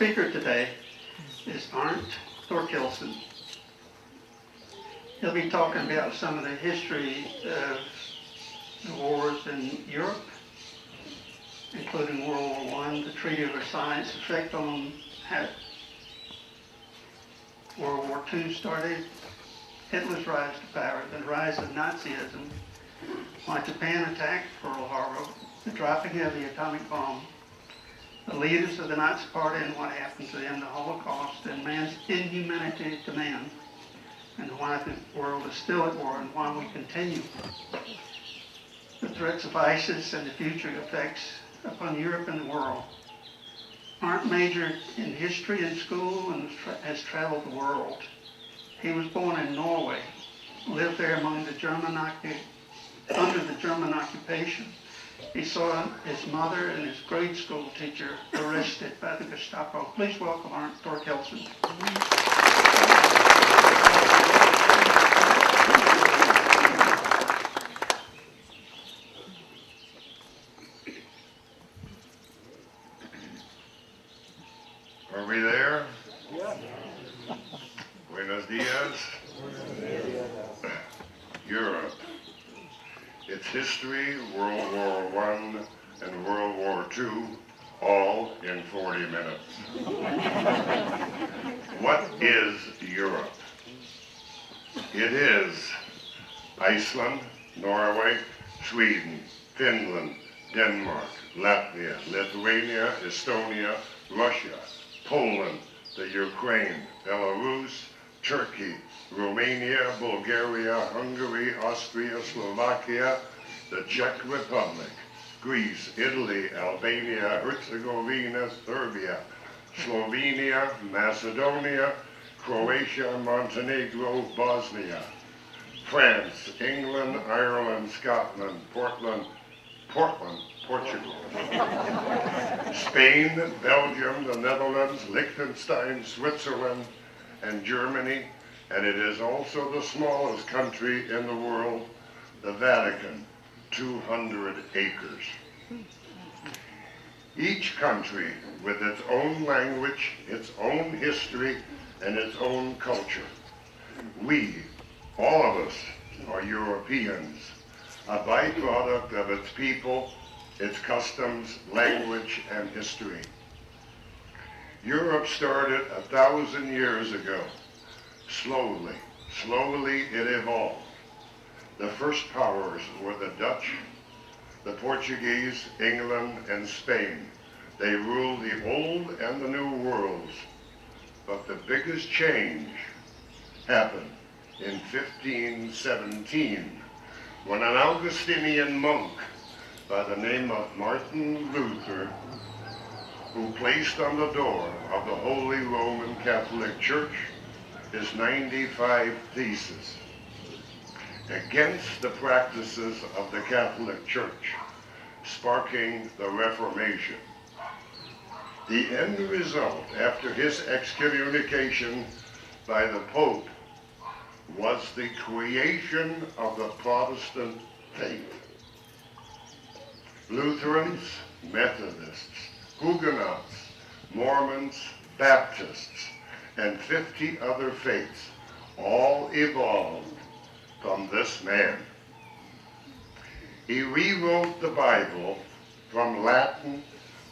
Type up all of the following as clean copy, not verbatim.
speaker today is Arnt Thorkildsen. He'll be talking about some of the history of the wars in Europe, including World War I, the Treaty of Versailles' effect on how World War II started, Hitler's rise to power, the rise of Nazism, why Japan attacked Pearl Harbor, the dropping of the atomic bomb, the leaders of the Nazi Party and what happened to them, the Holocaust, and man's inhumanity to man, and why the world is still at war and why we continue. The threats of ISIS and the future effects upon Europe and the world. Arnt majored in history in school and has traveled the world. He was born in Norway, lived there among the under the German occupation. He saw his mother and his grade school teacher arrested by the Gestapo. Please welcome Arnt Thorkildsen. Are we there? Yeah. Buenos dias. Europe. Its history, World War I and World War II, all in 40 minutes. What is Europe? It is Iceland, Norway, Sweden, Finland, Denmark, Latvia, Lithuania, Estonia, Russia, Poland, the Ukraine, Belarus, Turkey, Romania, Bulgaria, Hungary, Austria, Slovakia, the Czech Republic, Greece, Italy, Albania, Herzegovina, Serbia, Slovenia, Macedonia, Croatia, Montenegro, Bosnia, France, England, Ireland, Scotland, Portland, Portugal, Spain, Belgium, the Netherlands, Liechtenstein, Switzerland, and Germany, and it is also the smallest country in the world, the Vatican, 200 acres. Each country with its own language, its own history, and its own culture. We, all of us, are Europeans, a byproduct of its people, its customs, language, and history. Europe started 1,000 years ago. Slowly it evolved. The first powers were the Dutch, the Portuguese, England, and Spain. They ruled the old and the new worlds. But the biggest change happened in 1517 when an Augustinian monk by the name of Martin Luther, who placed on the door of the Holy Roman Catholic Church his 95 theses against the practices of the Catholic Church, sparking the Reformation. The end result, after his excommunication by the Pope, was the creation of the Protestant faith. Lutherans, Methodists, Huguenots, Mormons, Baptists, and 50 other faiths all evolved from this man. He rewrote the Bible from Latin,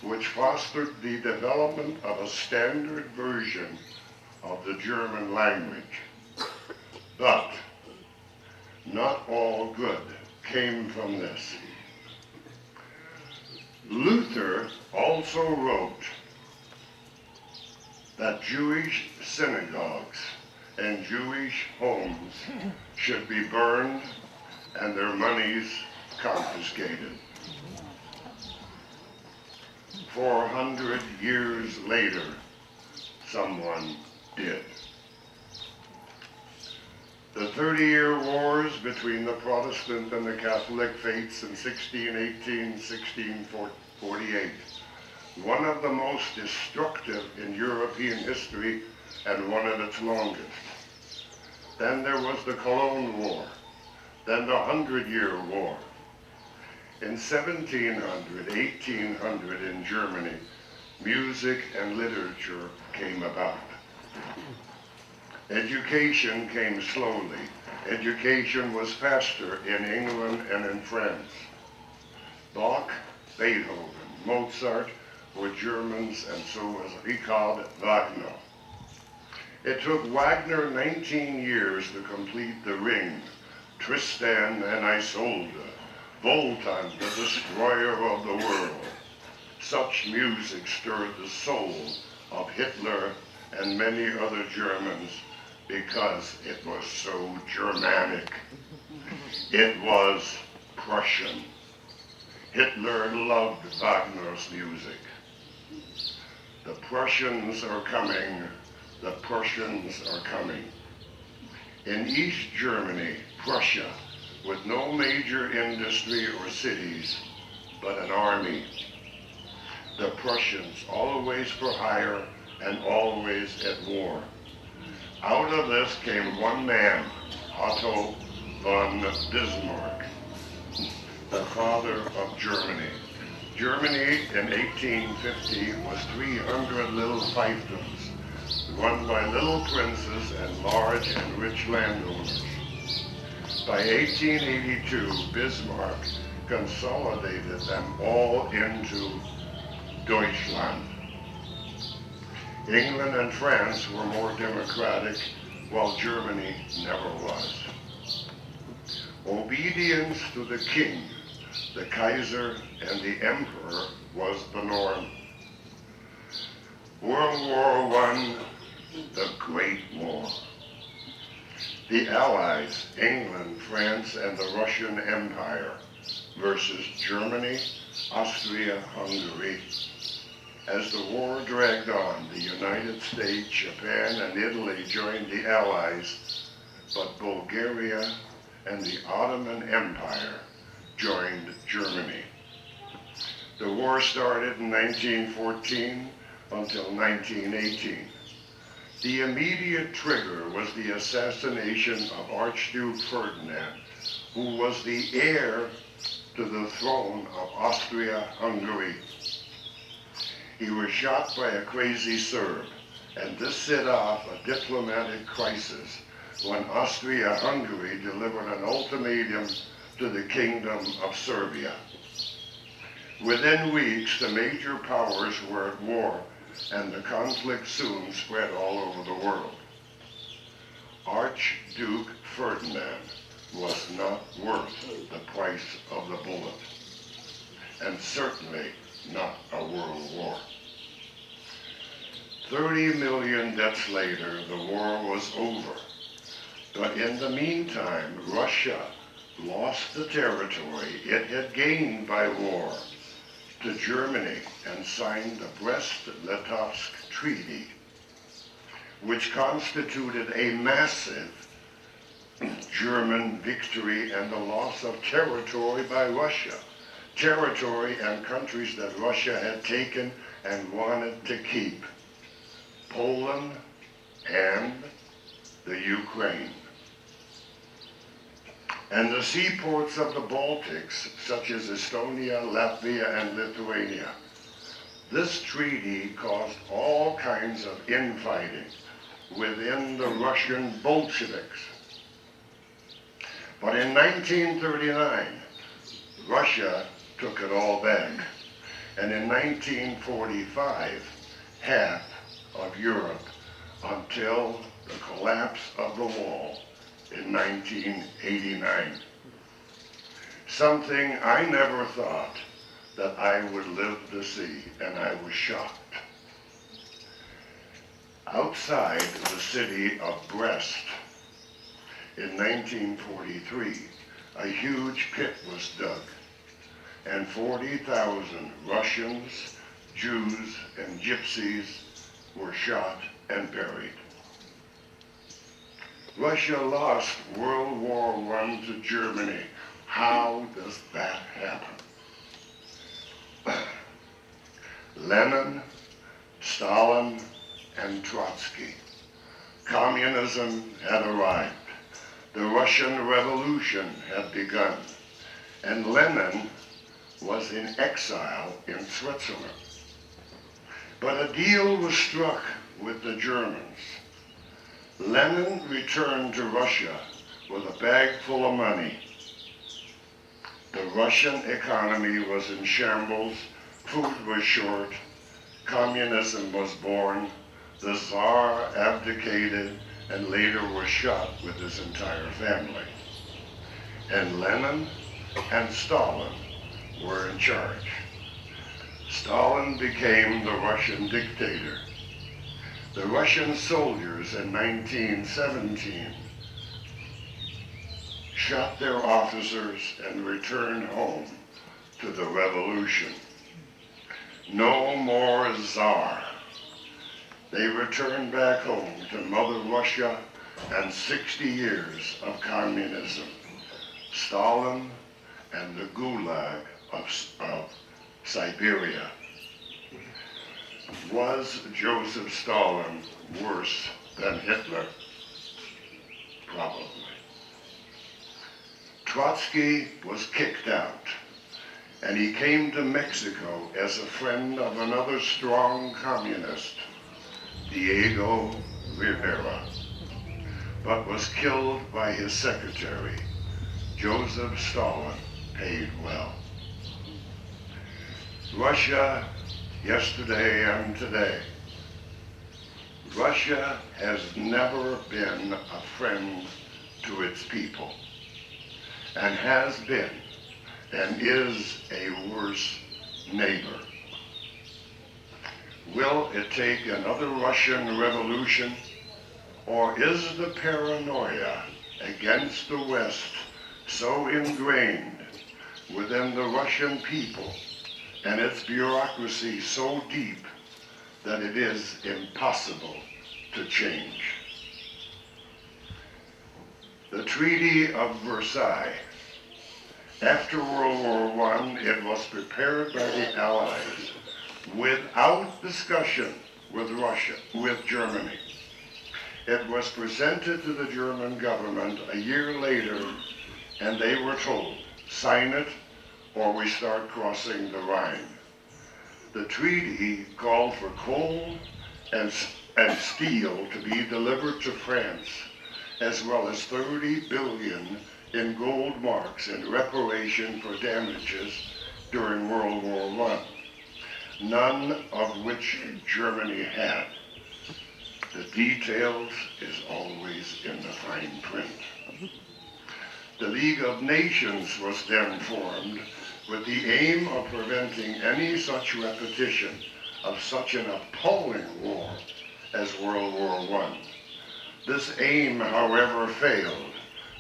which fostered the development of a standard version of the German language. But not all good came from this. Luther also wrote that Jewish synagogues and Jewish homes should be burned and their monies confiscated. 400 years later, someone did. The 30-year wars between the Protestant and the Catholic faiths in 1618, 1648, one of the most destructive in European history and one of its longest. Then there was the Cologne War, then the 100-Year War. In 1700, 1800 in Germany, music and literature came about. Education came slowly. Education was faster in England and in France. Bach, Beethoven, Mozart were Germans, and so was Richard Wagner. It took Wagner 19 years to complete The Ring, Tristan and Isolde, Wotan, the destroyer of the world. Such music stirred the soul of Hitler and many other Germans because it was so Germanic. It was Prussian. Hitler loved Wagner's music. The Prussians are coming. The Prussians are coming. In East Germany, Prussia, with no major industry or cities, but an army. The Prussians, always for hire and always at war. Out of this came one man, Otto von Bismarck, the father of Germany. Germany in 1850 was 300 little fiefdoms, run by little princes and large and rich landowners. By 1882, Bismarck consolidated them all into Deutschland. England and France were more democratic, while Germany never was. Obedience to the king, the Kaiser, and the emperor was the norm. World War I, the Great War. The Allies, England, France, and the Russian Empire versus Germany, Austria-Hungary. As the war dragged on, the United States, Japan, and Italy joined the Allies, but Bulgaria and the Ottoman Empire joined Germany. The war started in 1914 until 1918. The immediate trigger was the assassination of Archduke Ferdinand, who was the heir to the throne of Austria-Hungary. He was shot by a crazy Serb, and this set off a diplomatic crisis when Austria-Hungary delivered an ultimatum to the Kingdom of Serbia. Within weeks, the major powers were at war, and the conflict soon spread all over the world. Archduke Ferdinand was not worth the price of the bullet, and certainly not a world war. 30 million deaths later, the war was over. But in the meantime, Russia lost the territory it had gained by war to Germany and signed the Brest-Litovsk Treaty, which constituted a massive German victory and the loss of territory by Russia. Territory and countries that Russia had taken and wanted to keep. Poland and the Ukraine. And the seaports of the Baltics, such as Estonia, Latvia, and Lithuania. This treaty caused all kinds of infighting within the Russian Bolsheviks. But in 1939, Russia took it all back. And in 1945, half of Europe until the collapse of the wall in 1989. Something I never thought that I would live to see, and I was shocked. Outside the city of Brest in 1943, a huge pit was dug, and 40,000 Russians, Jews, and Gypsies were shot and buried. Russia lost World War I to Germany. How does that happen? Lenin, Stalin, and Trotsky. Communism had arrived. The Russian Revolution had begun. And Lenin was in exile in Switzerland. But a deal was struck with the Germans. Lenin returned to Russia with a bag full of money. The Russian economy was in shambles, food was short, communism was born, the Tsar abdicated and later was shot with his entire family. And Lenin and Stalin were in charge. Stalin became the Russian dictator. The Russian soldiers in 1917 shot their officers and returned home to the revolution. No more Tsar. They returned back home to Mother Russia and 60 years of communism. Stalin and the Gulag of Siberia. Was Joseph Stalin worse than Hitler? Probably. Trotsky was kicked out, and he came to Mexico as a friend of another strong communist, Diego Rivera, but was killed by his secretary. Joseph Stalin paid well. Russia, yesterday and today. Russia has never been a friend to its people, and has been and is a worse neighbor. Will it take another Russian revolution, or is the paranoia against the West so ingrained within the Russian people and its bureaucracy so deep that it is impossible to change? The Treaty of Versailles. After World War I, it was prepared by the Allies without discussion with Russia, with Germany. It was presented to the German government a year later, and they were told, sign it or we start crossing the Rhine. The treaty called for coal and steel to be delivered to France, as well as 30 billion in gold marks in reparation for damages during World War I, none of which Germany had. The details is always in the fine print. The League of Nations was then formed with the aim of preventing any such repetition of such an appalling war as World War I. This aim, however, failed,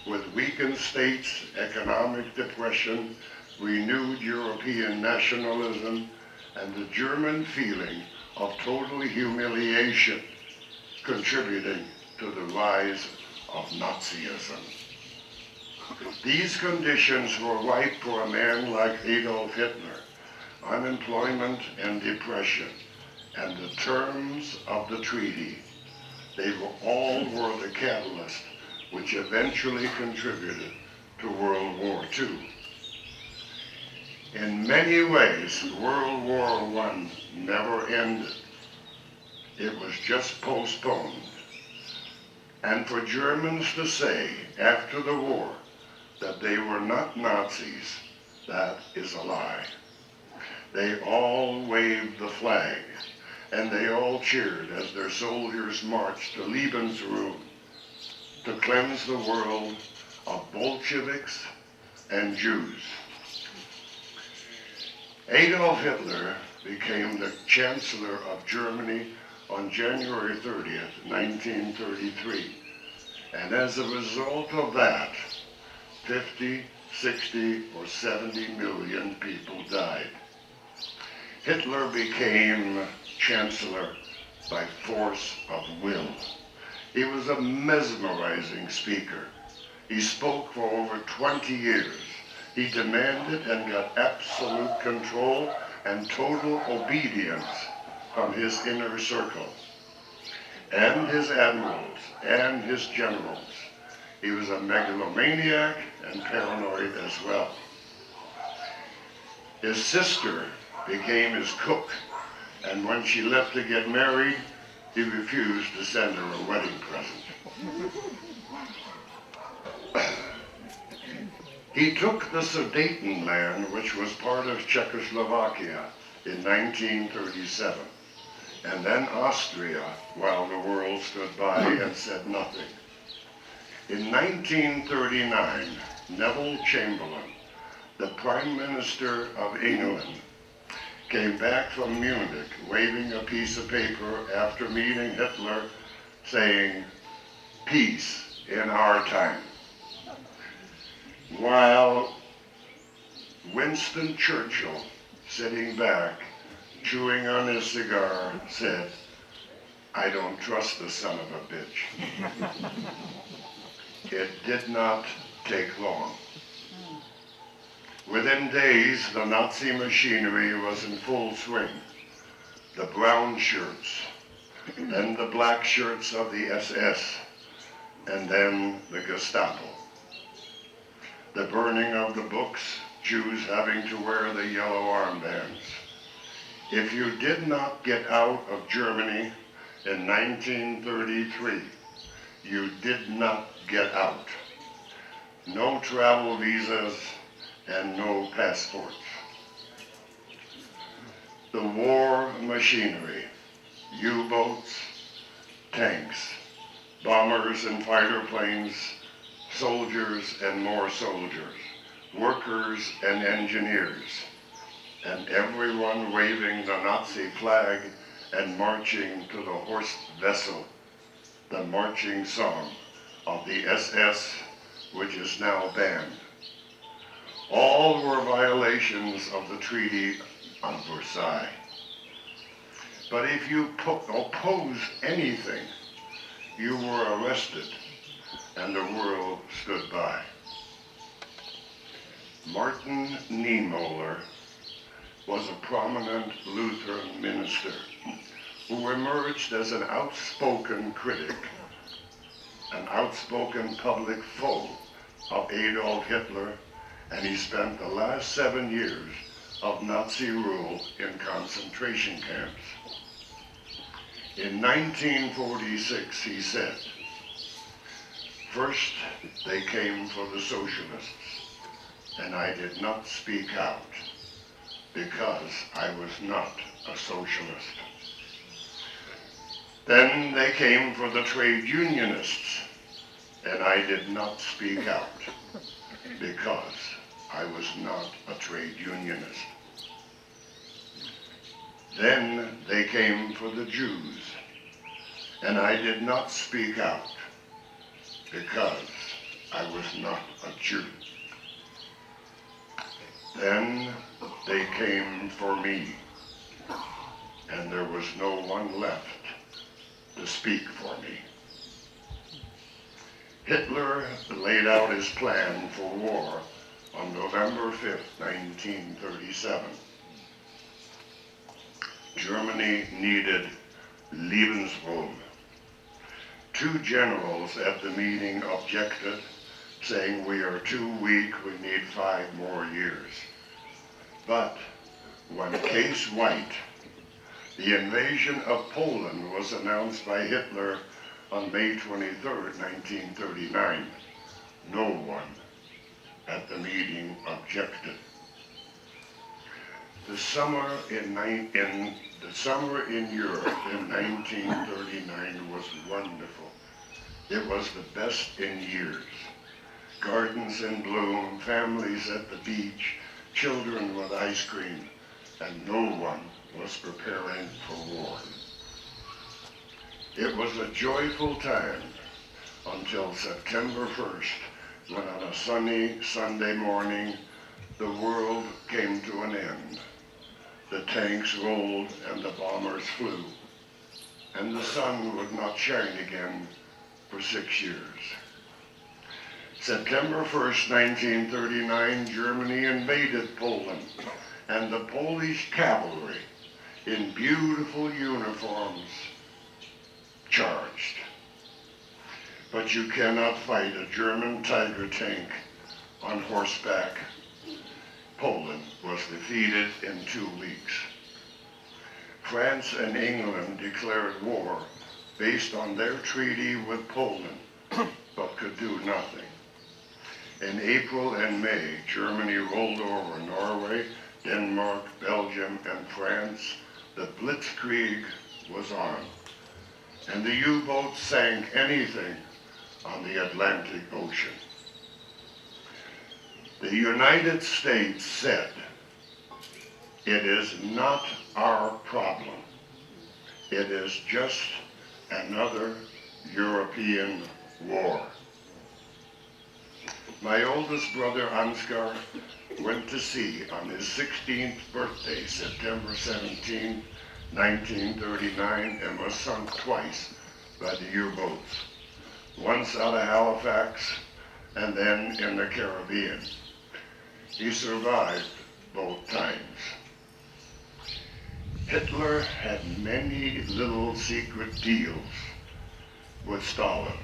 with weakened states, economic depression, renewed European nationalism, and the German feeling of total humiliation contributing to the rise of Nazism. These conditions were ripe for a man like Adolf Hitler: unemployment and depression, and the terms of the treaty. They all were the catalyst which eventually contributed to World War II. In many ways, World War I never ended. It was just postponed. And for Germans to say after the war that they were not Nazis, that is a lie. They all waved the flag, and they all cheered as their soldiers marched to Lebensruhe to cleanse the world of Bolsheviks and Jews. Adolf Hitler became the Chancellor of Germany on January 30th, 1933. And as a result of that, 50, 60, or 70 million people died. Hitler became Chancellor by force of will. He was a mesmerizing speaker. He spoke for over 20 years. He demanded and got absolute control and total obedience from his inner circle, and his admirals, and his generals. He was a megalomaniac and paranoid as well. His sister became his cook, And when she left to get married, he refused to send her a wedding present. He took the Sudetenland, which was part of Czechoslovakia, in 1937, and then Austria, while the world stood by and said nothing. In 1939, Neville Chamberlain, the Prime Minister of England, came back from Munich waving a piece of paper after meeting Hitler saying, "Peace in our time." While Winston Churchill, sitting back, chewing on his cigar, said, "I don't trust the son of a bitch." It did not take long. Within days, the Nazi machinery was in full swing. The brown shirts, then the black shirts of the SS, and then the Gestapo. The burning of the books, Jews having to wear the yellow armbands. If you did not get out of Germany in 1933, you did not get out. No travel visas and no passports. The war machinery, U-boats, tanks, bombers and fighter planes, soldiers and more soldiers, workers and engineers, and everyone waving the Nazi flag and marching to the Horst Wessel, the marching song of the SS, which is now banned. All were violations of the Treaty of Versailles. But if you opposed anything, you were arrested, and the world stood by. Martin Niemöller was a prominent Lutheran minister who emerged as an outspoken critic, an outspoken public foe of Adolf Hitler, and he spent the last 7 years of Nazi rule in concentration camps. In 1946, he said, "First, they came for the socialists, and I did not speak out because I was not a socialist. Then they came for the trade unionists, and I did not speak out because I was not a trade unionist. Then they came for the Jews, and I did not speak out because I was not a Jew. Then they came for me, and there was no one left to speak for me." Hitler laid out his plan for war on November 5th, 1937. Germany needed Lebensraum. 2 generals at the meeting objected, saying, "We are too weak, we need 5 more years." But when Case White, the invasion of Poland, was announced by Hitler on May 23rd, 1939, no one at the meeting objected. The summer in Europe in 1939 was wonderful. It was the best in years. Gardens in bloom, families at the beach, children with ice cream, and no one was preparing for war. It was a joyful time until September 1st, when on a sunny Sunday morning, the world came to an end. The tanks rolled and the bombers flew, and the sun would not shine again for 6 years. September 1st, 1939, Germany invaded Poland, and the Polish cavalry, in beautiful uniforms, charged. But you cannot fight a German Tiger tank on horseback. Poland was defeated in 2 weeks. France and England declared war based on their treaty with Poland, but could do nothing. In April and May, Germany rolled over Norway, Denmark, Belgium, and France. The blitzkrieg was on, and the U-boats sank anything on the Atlantic Ocean. The United States said, "It is not our problem. It is just another European war." My oldest brother, Ansgar, went to sea on his 16th birthday, September 17, 1939, and was sunk twice by the U-boats, once out of Halifax and then in the Caribbean. He survived both times. Hitler had many little secret deals with Stalin.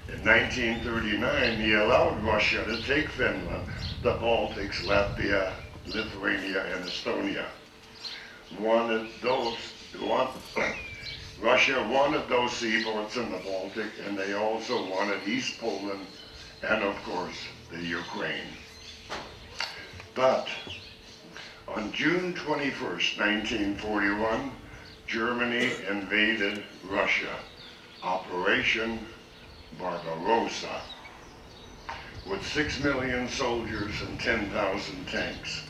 In 1939, he allowed Russia to take Finland, the Baltics, Latvia, Lithuania, and Estonia. Russia wanted those seaports in the Baltic, and they also wanted East Poland and, of course, the Ukraine. But on June 21st, 1941, Germany invaded Russia, Operation Barbarossa, with 6 million soldiers and 10,000 tanks.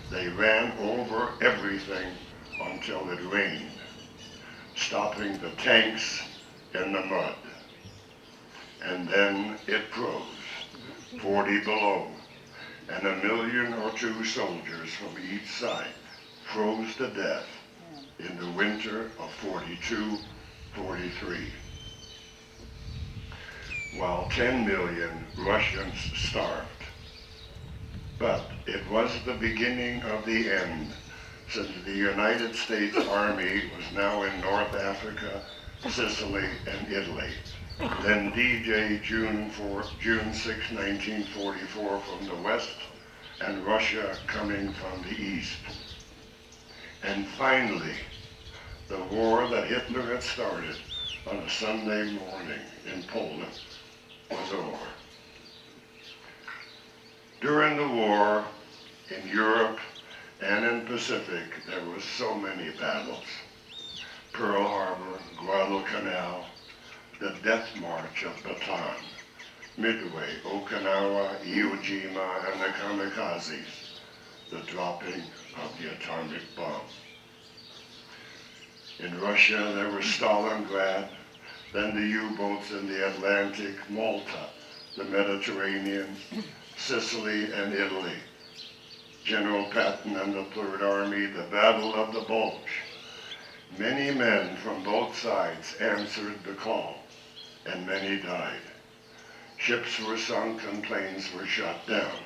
They ran over everything until it rained, stopping the tanks in the mud. And then it froze, 40 below, and 1 million or 2 soldiers from each side froze to death in the winter of 42-43. While 10 million Russians starved. But it was the beginning of the end, since the United States Army was now in North Africa, Sicily, and Italy. Then D-Day June 6, 1944 from the west, and Russia coming from the east. And finally, the war that Hitler had started on a Sunday morning in Poland was over. During the war in Europe and in Pacific, there were so many battles. Pearl Harbor, Guadalcanal, the Death March of Bataan, Midway, Okinawa, Iwo Jima, and the Kamikazes, the dropping of the atomic bomb. In Russia, there was Stalingrad, then the U-boats in the Atlantic, Malta, the Mediterranean, Sicily, and Italy. General Patton and the Third Army, the Battle of the Bulge. Many men from both sides answered the call, and many died. Ships were sunk and planes were shot down,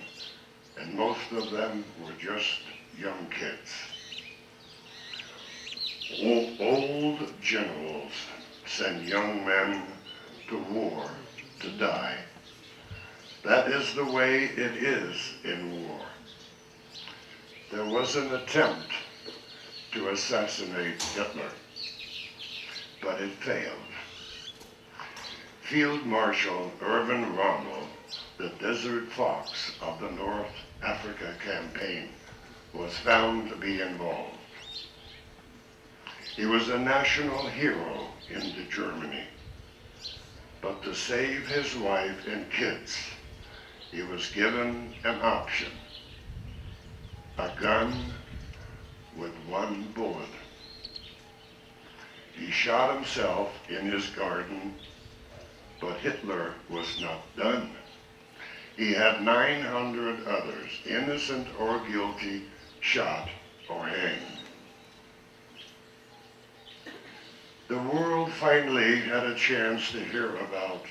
and most of them were just young kids. Old generals send young men to war to die. That is the way it is in war. There was an attempt to assassinate Hitler, but it failed. Field Marshal Irvin Rommel, the Desert Fox of the North Africa campaign, was found to be involved. He was a national hero in Germany, but to save his wife and kids, he was given an option: a gun with 1 bullet. He shot himself in his garden, but Hitler was not done. He had 900 others, innocent or guilty, shot or hanged. The world finally had a chance to hear about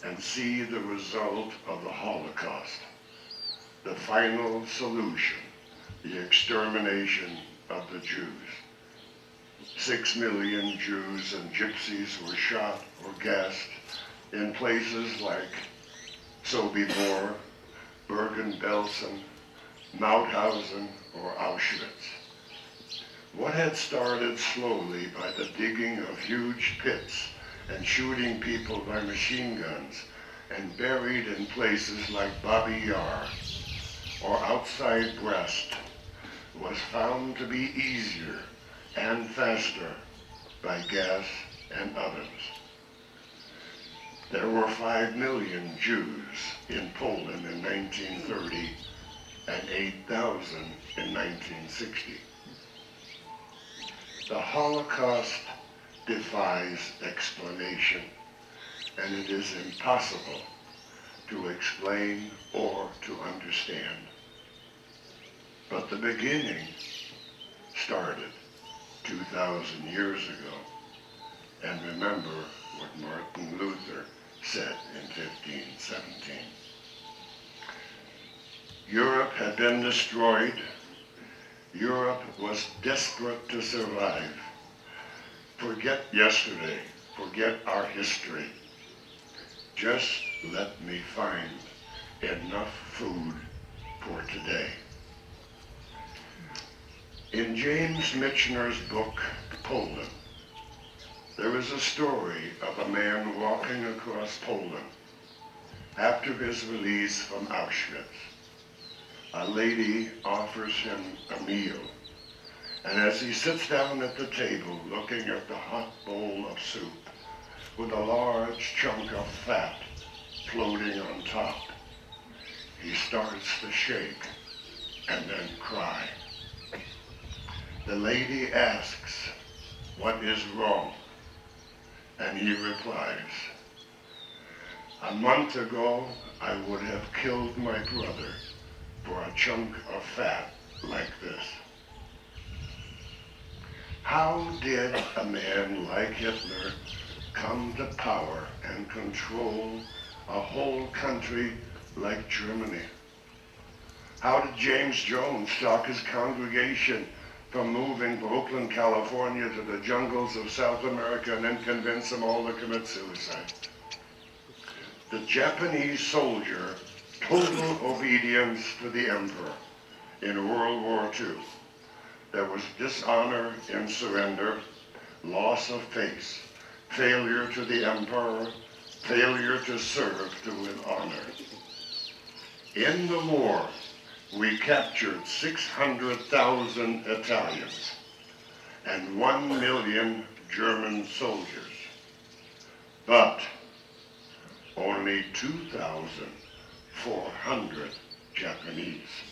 and see the result of the Holocaust, the final solution, the extermination of the Jews. 6 million Jews and Gypsies were shot or gassed in places like Sobibor, Bergen-Belsen, Mauthausen, or Auschwitz. What had started slowly by the digging of huge pits and shooting people by machine guns and buried in places like Babi Yar or outside Brest was found to be easier and faster by gas and others. There were 5 million Jews in Poland in 1930 and 8,000 in 1960. The Holocaust defies explanation, and it is impossible to explain or to understand. But the beginning started 2,000 years ago. And remember what Martin Luther said in 1517. Europe had been destroyed. Europe was desperate to survive. Forget yesterday. Forget our history. Just let me find enough food for today. In James Michener's book, Poland, there is a story of a man walking across Poland after his release from Auschwitz. A lady offers him a meal, and as he sits down at the table looking at the hot bowl of soup with a large chunk of fat floating on top, he starts to shake and then cry. The lady asks, "What is wrong?" And he replies, "A month ago, I would have killed my brother for a chunk of fat like this." How did a man like Hitler come to power and control a whole country like Germany? How did James Jones talk his congregation from moving to Oakland, California to the jungles of South America and then convince them all to commit suicide? The Japanese soldier, total obedience to the emperor in World War II. There was dishonor in surrender, loss of face, failure to the emperor, failure to serve with honor. In the war, we captured 600,000 Italians and 1 million German soldiers, but only 2,400 Japanese.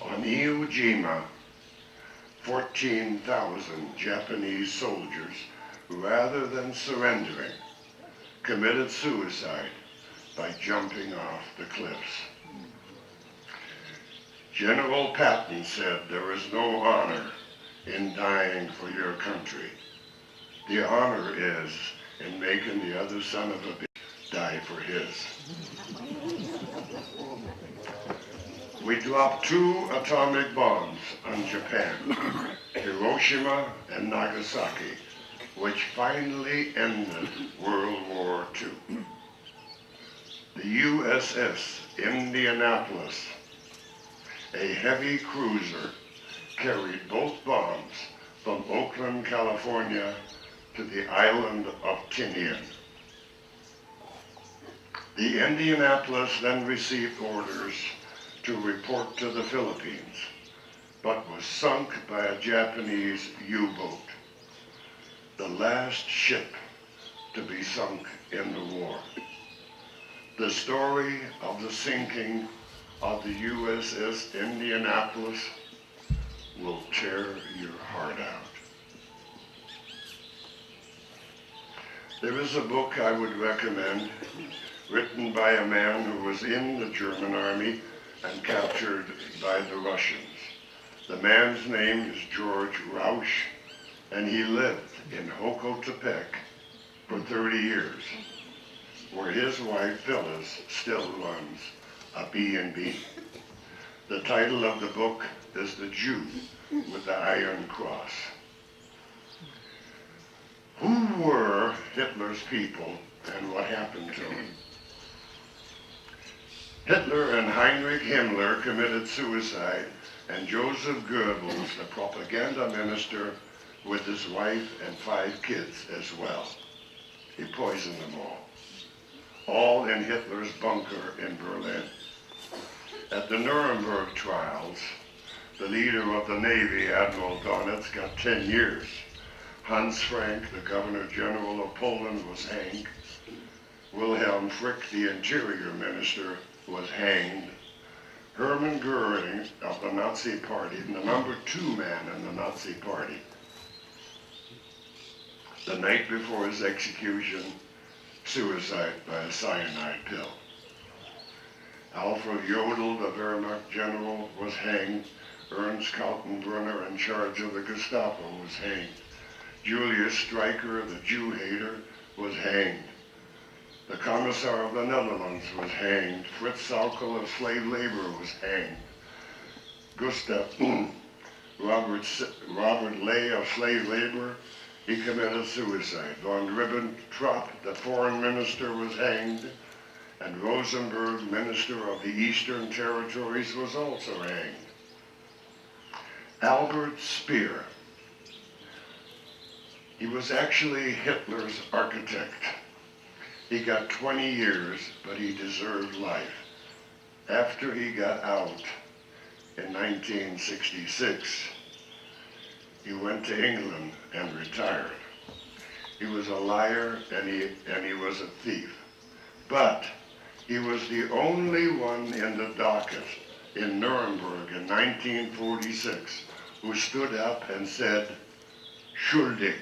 On Iwo Jima, 14,000 Japanese soldiers, rather than surrendering, committed suicide by jumping off the cliffs. General Patton said, "There is no honor in dying for your country. The honor is in making the other son of a bitch die for his." We dropped 2 atomic bombs on Japan, Hiroshima and Nagasaki, which finally ended World War II. The USS Indianapolis, a heavy cruiser, carried both bombs from Oakland, California to the island of Tinian. The Indianapolis then received orders to report to the Philippines, but was sunk by a Japanese U-boat, the last ship to be sunk in the war. The story of the sinking of the USS Indianapolis will tear your heart out. There is a book I would recommend, written by a man who was in the German army and captured by the Russians. The man's name is George Rausch, and he lived in Hokotepec for 30 years, where his wife Phyllis still runs a B&B. The title of the book is The Jew with the Iron Cross. Who were Hitler's people and what happened to them? Hitler and Heinrich Himmler committed suicide and Joseph Goebbels, the propaganda minister, with his wife and 5 kids as well. He poisoned them all in Hitler's bunker in Berlin. At the Nuremberg trials, the leader of the Navy, Admiral Donitz, got 10 years. Hans Frank, the Governor General of Poland, was hanged. Wilhelm Frick, the Interior Minister, was hanged. Hermann Goering of the Nazi Party, the number 2 man in the Nazi Party, the night before his execution, suicide by a cyanide pill. Alfred Jodl, the Wehrmacht general, was hanged. Ernst Kaltenbrunner, in charge of the Gestapo, was hanged. Julius Streicher, the Jew hater, was hanged. The Commissar of the Netherlands was hanged. Fritz Saukel of slave labor was hanged. Gustav Robert Ley of slave labor, he committed suicide. Von Ribbentrop, the foreign minister, was hanged. And Rosenberg, minister of the Eastern Territories, was also hanged. Albert Speer, he was actually Hitler's architect. He got 20 years, but he deserved life. After he got out in 1966, he went to England and retired. He was a liar and he was a thief. But he was the only one in the docket in Nuremberg in 1946 who stood up and said, schuldig.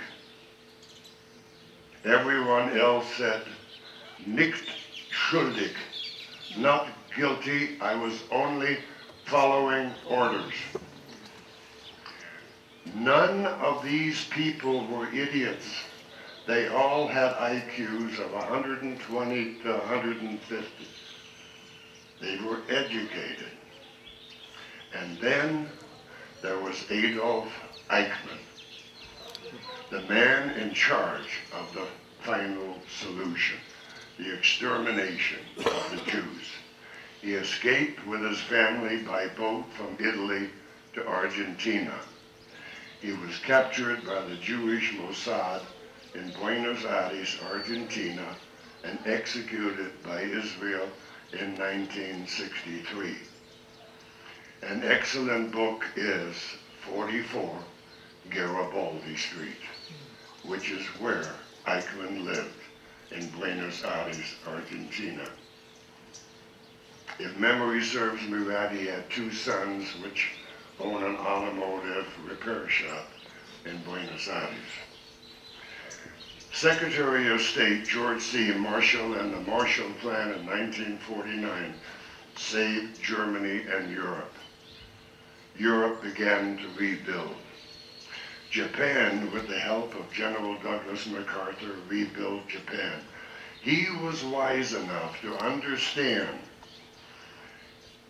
Everyone else said, nicht schuldig, not guilty, I was only following orders. None of these people were idiots. They all had IQs of 120 to 150. They were educated. And then there was Adolf Eichmann, the man in charge of the final solution, the extermination of the Jews. He escaped with his family by boat from Italy to Argentina. He was captured by the Jewish Mossad in Buenos Aires, Argentina, and executed by Israel in 1963. An excellent book is 44 Garibaldi Street, which is where Eichmann lived, in Buenos Aires, Argentina. If memory serves me right, he had 2 sons which own an automotive repair shop in Buenos Aires. Secretary of State George C. Marshall and the Marshall Plan in 1949 saved Germany and Europe. Europe began to rebuild. Japan, with the help of General Douglas MacArthur, rebuilt Japan. He was wise enough to understand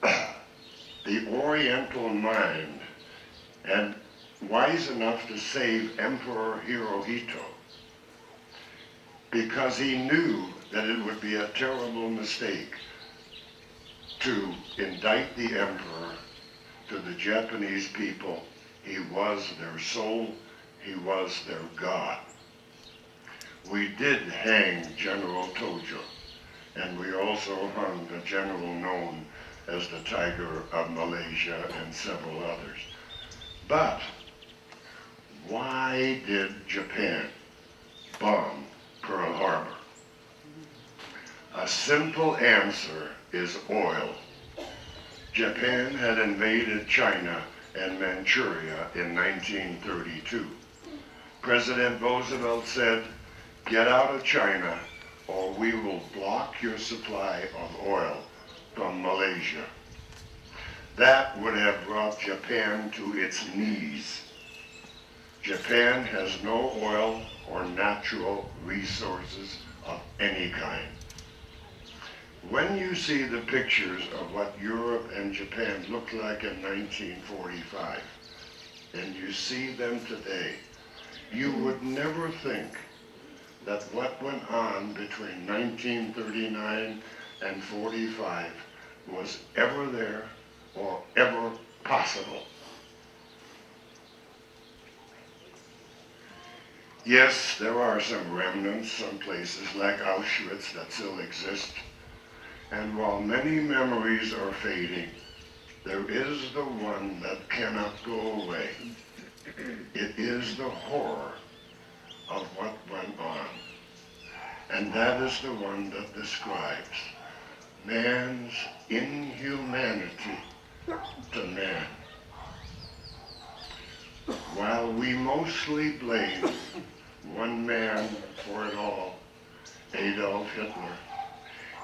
the Oriental mind and wise enough to save Emperor Hirohito because he knew that it would be a terrible mistake to indict the emperor to the Japanese people. He was their soul, he was their God. We did hang General Tojo, and we also hung the general known as the Tiger of Malaysia and several others. But why did Japan bomb Pearl Harbor? A simple answer is oil. Japan had invaded China and Manchuria in 1932. President Roosevelt said, "Get out of China or we will block your supply of oil from Malaysia." That would have brought Japan to its knees. Japan has no oil or natural resources of any kind. When you see the pictures of what Europe and Japan looked like in 1945, and you see them today, you would never think that what went on between 1939 and 45 was ever there or ever possible. Yes, there are some remnants, some places like Auschwitz that still exist. And while many memories are fading, there is the one that cannot go away. It is the horror of what went on. And that is the one that describes man's inhumanity to man. While we mostly blame one man for it all, Adolf Hitler,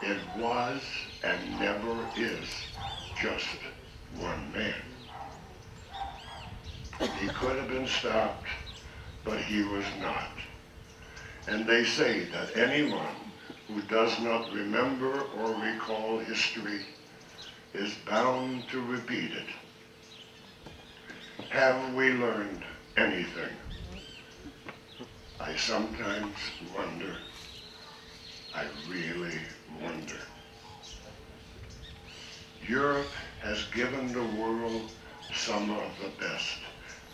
it was and never is just one man. He could have been stopped, but he was not. And they say that anyone who does not remember or recall history is bound to repeat it. Have we learned anything? I sometimes wonder. I really wonder. Europe has given the world some of the best: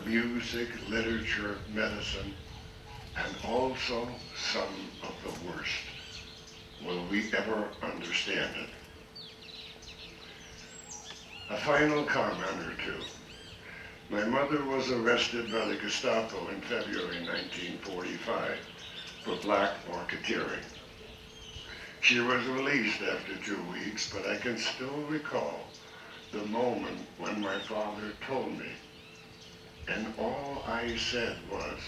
music, literature, medicine, and also some of the worst. Will we ever understand it? A final comment or two. My mother was arrested by the Gestapo in February 1945 for black marketeering. She was released after 2 weeks, but I can still recall the moment when my father told me, and all I said was,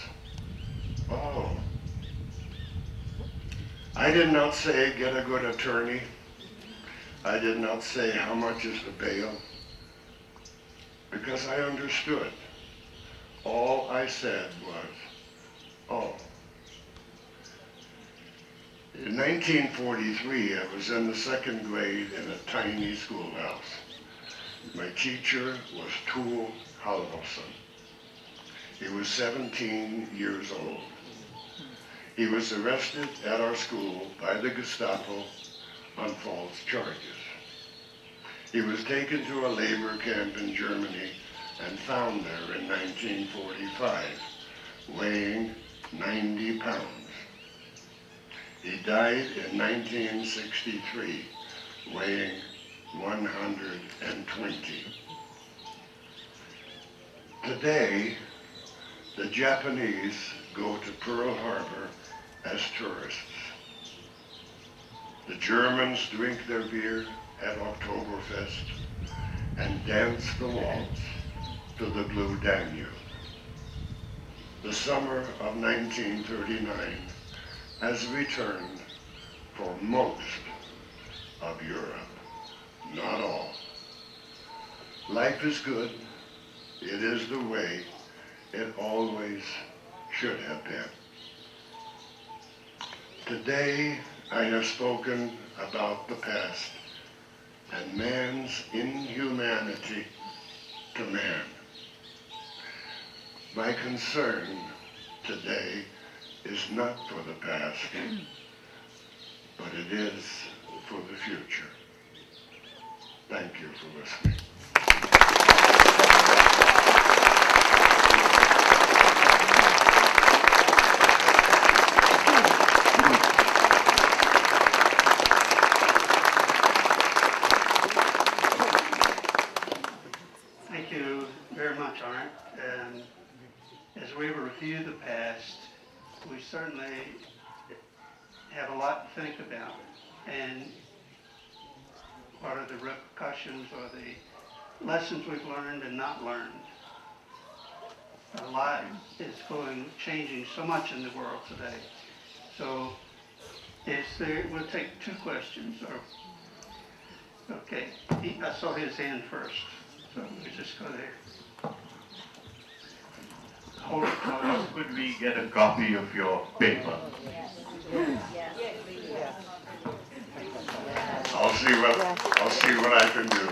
"Oh." I did not say, "Get a good attorney." I did not say, "How much is the bail?" Because I understood. All I said was, "Oh." In 1943, I was in the second grade in a tiny schoolhouse. My teacher was Tor Halvorsen. He was 17 years old. He was arrested at our school by the Gestapo on false charges. He was taken to a labor camp in Germany and found there in 1945, weighing 90 pounds. He died in 1963, weighing 120. Today, the Japanese go to Pearl Harbor as tourists. The Germans drink their beer at Oktoberfest and dance the waltz to the Blue Danube. The summer of 1939 has returned for most of Europe, not all. Life is good. It is the way it always should have been. Today, I have spoken about the past and man's inhumanity to man. My concern today is not for the past, but it is for the future. Thank you for listening. Thank you very much, Arnt. And as we review the past, we certainly have a lot to think about. And what are the repercussions or the lessons we've learned and not learned? A lot is changing so much in the world today. So we'll take two questions. Okay, I saw his hand first, so we just go there. Hold it close. Could we get a copy of your paper? I'll see what I can do.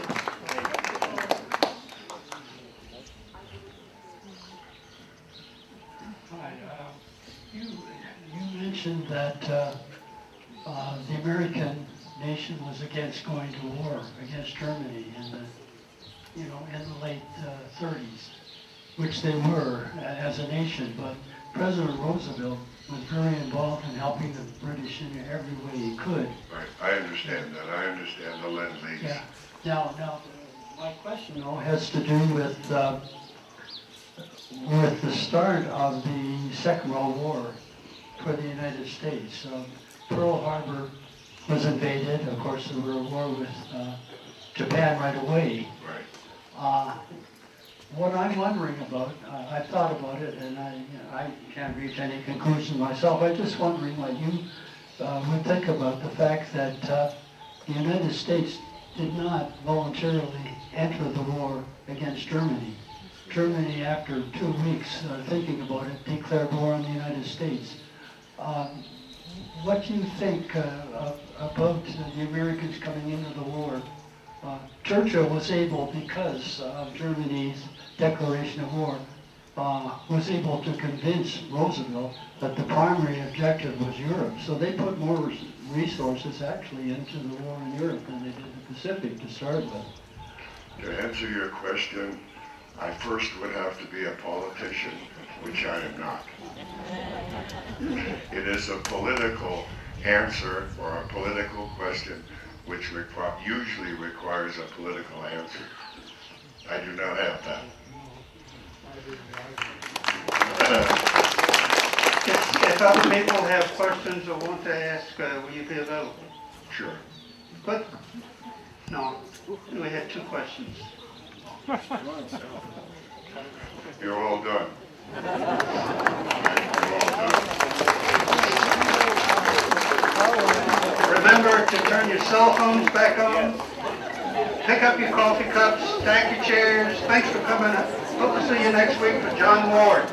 Hi, you mentioned that the American nation was against going to war against Germany in the in the late 30s, which they were as a nation, but President Roosevelt was very involved in helping the British in every way he could. Right, I understand that. I understand the Lend-Lease. Yeah. Now, my question, though, has to do with the start of the Second World War for the United States. Pearl Harbor was invaded. Of course, there were a war with Japan right away. Right. What I'm wondering about, I've thought about it, and I can't reach any conclusion myself. I'm just wondering what you would think about the fact that the United States did not voluntarily enter the war against Germany. Germany, after 2 weeks thinking about it, declared war on the United States. What do you think about the Americans coming into the war? Churchill was able, because of Germany's declaration of war, was able to convince Roosevelt that the primary objective was Europe. So they put more resources actually into the war in Europe than they did the Pacific to start with. To answer your question, I first would have to be a politician, which I am not. It is a political answer or a political question which usually requires a political answer. I do not have that. If other people have questions or want to ask, will you be available? Sure. Good? No, we had 2 questions. You're all done. You're all done. Remember to turn your cell phones back on. Pick up your coffee cups, stack your chairs. Thanks for coming. Hope to see you next week for John Ward.